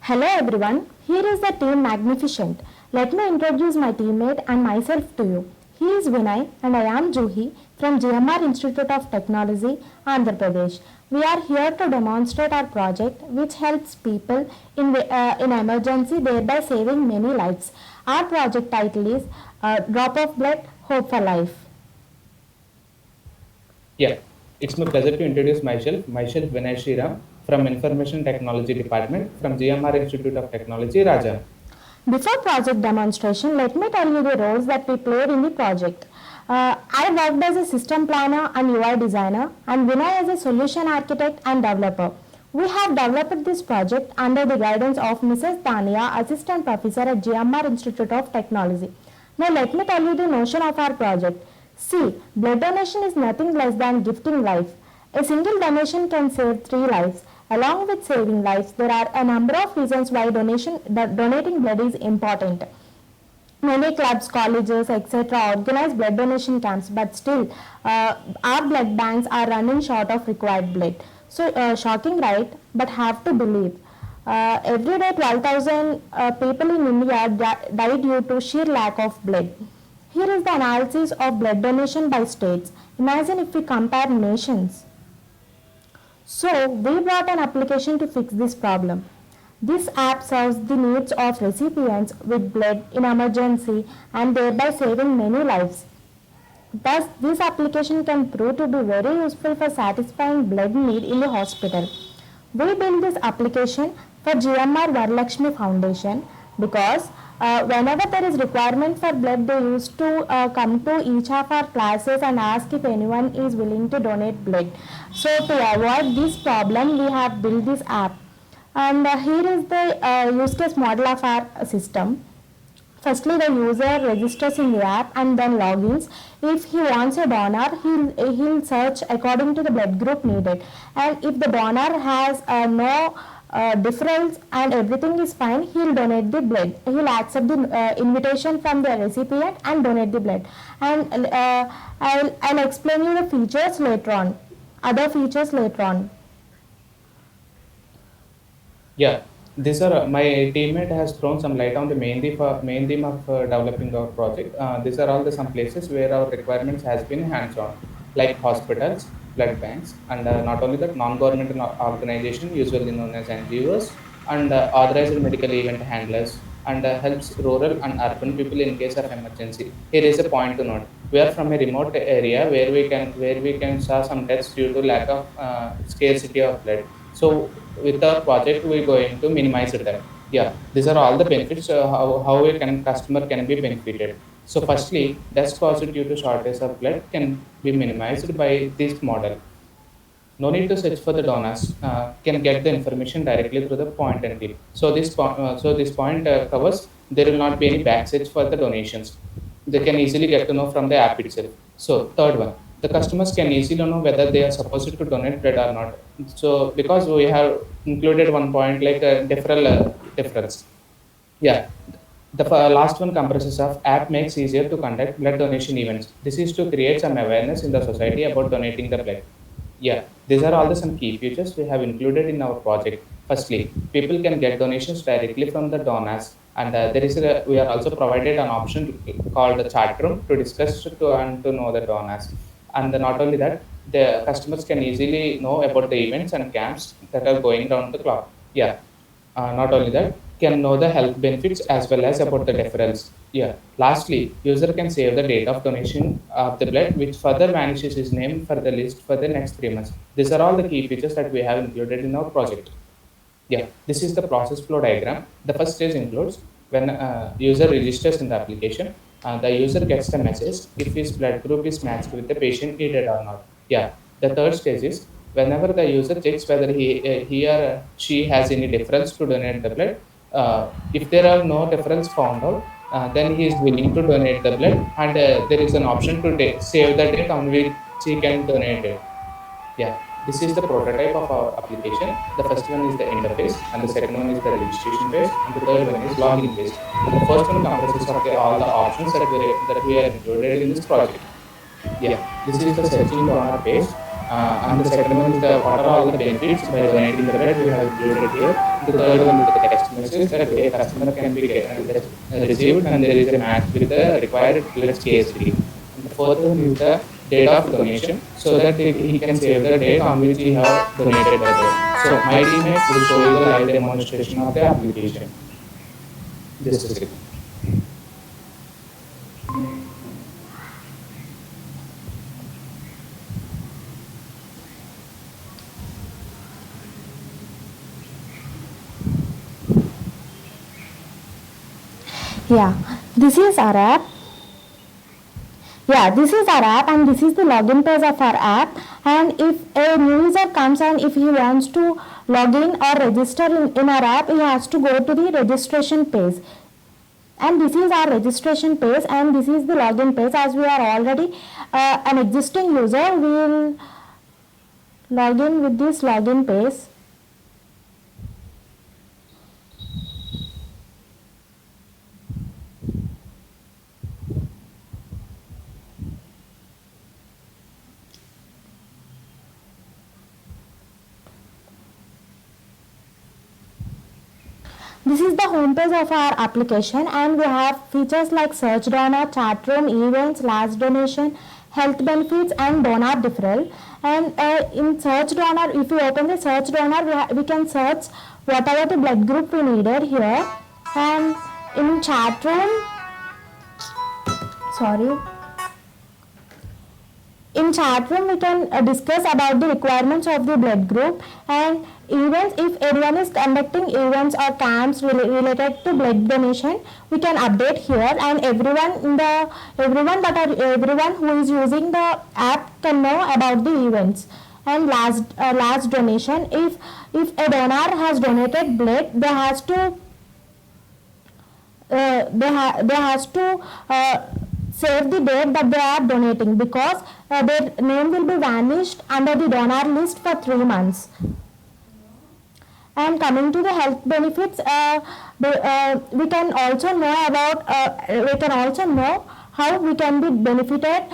Hello everyone, here is the team Magnificent. Let me introduce my teammate and myself to you. He is Vinay and I am Juhi from GMR Institute of Technology, Andhra Pradesh. We are here to demonstrate our project which helps people in emergency, thereby saving many lives. Our project title is Drop of Blood, Hope for Life. Yeah, it's my pleasure to introduce myself Vinay Sriram from Information Technology Department from GMR Institute of Technology, Raja. Before project demonstration, let me tell you the roles that we played in the project. I worked as a system planner and UI designer, and Vinay as a solution architect and developer. We have developed this project under the guidance of Mrs. Tania, Assistant Professor at GMR Institute of Technology. Now, let me tell you the notion of our project. See, blood donation is nothing less than gifting life. A single donation can save 3 lives. Along with saving lives, there are a number of reasons why donating blood is important. Many clubs, colleges, etc. organize blood donation camps, but still, our blood banks are running short of required blood. So, shocking, right? But have to believe. Every day, 12,000 people in India die due to sheer lack of blood. Here is the analysis of blood donation by states. Imagine if we compare nations. So, we brought an application to fix this problem. This app serves the needs of recipients with blood in emergency and thereby saving many lives. Thus, this application can prove to be very useful for satisfying blood need in the hospital. We built this application for GMR Varalakshmi Foundation because whenever there is requirement for blood, they used to come to each of our classes and ask if anyone is willing to donate blood. So to avoid this problem, we have built this app. And here is the use case model of our system. Firstly, the user registers in the app and then logins. If he wants a donor, he'll search according to the blood group needed. And if the donor has no difference and everything is fine, he'll donate the blood. He'll accept the invitation from the recipient and donate the blood. And I'll explain you the features later on. Other features later on. Yeah, these are my teammate has thrown some light on the main theme of developing our project. These are all the some places where our requirements has been hands-on, like hospitals, blood banks, and not only that, non-government organization, usually known as NGOs, and authorized medical event handlers, and helps rural and urban people in case of emergency. Here is a point to note: we are from a remote area where we can saw some deaths due to lack of scarcity of blood. So with our project, we're going to minimize that. Yeah, these are all the benefits how a customer can be benefited. So firstly, deaths caused due to shortage of blood can be minimized by this model. No need to search for the donors. Can get the information directly through the point and click. So this point covers there will not be any back search for the donations. They can easily get to know from the app itself. So third one, the customers can easily know whether they are supposed to donate blood or not. So because we have included one point like a deferral difference. Yeah, the last one comprises of app makes easier to conduct blood donation events. This is to create some awareness in the society about donating the blood. Yeah, these are all the some key features we have included in our project. Firstly, people can get donations directly from the donors, and we are also provided an option called the chat room to discuss to know the donors. And not only that, the customers can easily know about the events and camps that are going around the clock. Yeah, not only that, can know the health benefits as well as about the deferrals. Yeah. Lastly, user can save the date of donation of the blood, which further vanishes his name for the list for the next 3 months. These are all the key features that we have included in our project. Yeah, this is the process flow diagram. The first stage includes when user registers in the application, the user gets the message if his blood group is matched with the patient needed or not. Yeah, the third stage is whenever the user checks whether he or she has any difference to donate the blood. If there are no difference found out, then he is willing to donate the blood, and there is an option to save the date on which he can donate it. Yeah, this is the prototype of our application. The first one is the interface, and the second one is the registration page, and the third one is login page. And the first one comprises of all the options that we are included in this project. Yeah, this is the searching donor page. And the second one is what are all the benefits by donating the blood. We have included here. The third one is the text message that a customer can be received, and there is a match with the required blood CSV. And the fourth one is the date of donation, so that he can save the date on which he have donated the blood. So my teammate will show you the live demonstration of the application. Just a second. Yeah, this is our app. Yeah, this is our app and this is the login page of our app. And if a new user comes and if he wants to log in or register in our app, he has to go to the registration page. And this is our registration page and this is the login page. As we are already an existing user, we will log in with this login page. This is the home page of our application and we have features like search donor, chat room, events, last donation, health benefits and donor deferral. And in search donor, if you open the search donor, we can search whatever the blood group we needed here. And in chat room, in chat room we can discuss about the requirements of the blood group. And events, if anyone is conducting events or camps related to blood donation, we can update here and everyone who is using the app can know about the events. And last donation, if a donor has donated blood, they has to save the date that they are donating, because their name will be vanished under the donor list for 3 months. And coming to the health benefits, we can also know how we can be benefited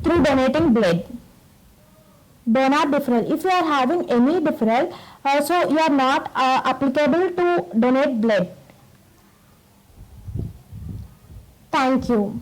through donating blood. Donor deferral. If you are having any deferral, so you are not applicable to donate blood. Thank you.